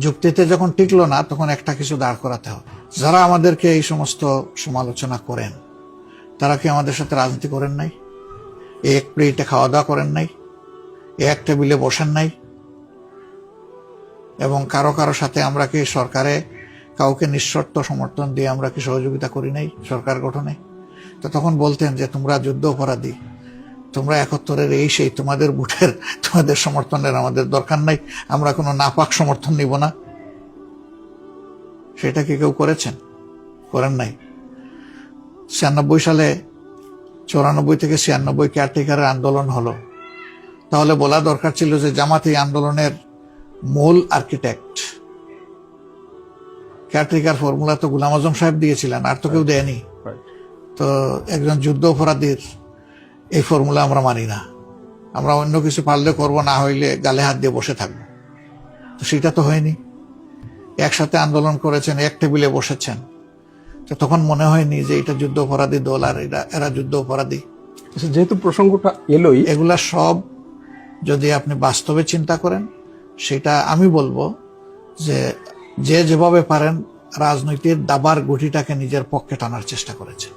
যুক্তিতে যখন টিকলো না তখন একটা কিছু দাঁড় করাতে হবে। যারা আমাদেরকে এই সমস্ত সমালোচনা করেন তারা কি আমাদের সাথে রাজনীতি করেন নাই? এক প্লেটে খাওয়া দাওয়া করেন নাই? এক টেবিলে বসেন নাই? এবং কারো কারো সাথে আমরা কি সরকারে কাউকে নিঃশর্ত সমর্থন দিয়ে আমরা কি সহযোগিতা করি নাই সরকার গঠনে? তো তখন বলতেন যে তোমরা যুদ্ধ অপরাধী, তোমরা 71-এর এই সেই, তোমাদের ভোটের তোমাদের সমর্থনের আমাদের দরকার নাই, আমরা কোনো নাপাক সমর্থন নিব না। সেটা কি কেউ করেছেন? করেন নাই। 96 সালে 94 থেকে 96 কেয়ারটেকারের আন্দোলন হলো, তাহলে বলা দরকার ছিল যে জামাত এই আন্দোলনের মূল আর্কিটেক্ট। কেয়ারটেকার ফর্মুলা তো গোলাম আজম সাহেব দিয়েছিলেন, আর তো কেউ দেয়নি। তো একজন যুদ্ধ অপরাধীর এই ফর্মুলা আমরা মানি না। আমরা অন্য কিছু পারলে করবো, না হইলে গালে হাত দিয়ে বসে থাকবো। তো সেটা তো হয়নি। একসাথে আন্দোলন করেছেন, এক টেবিলে বসেছেন, তো তখন মনে হয়নি যে এটা যুদ্ধ অপরাধী দল আর এরা যুদ্ধ অপরাধী। যেহেতু প্রসঙ্গটা এলোই, এগুলা সব যদি আপনি বাস্তবে চিন্তা করেন, সেটা আমি বলবো যে যে যেভাবে পারেন রাজনৈতিক দাবার গুটিটাকে নিজের পক্ষে টানার চেষ্টা করেছে।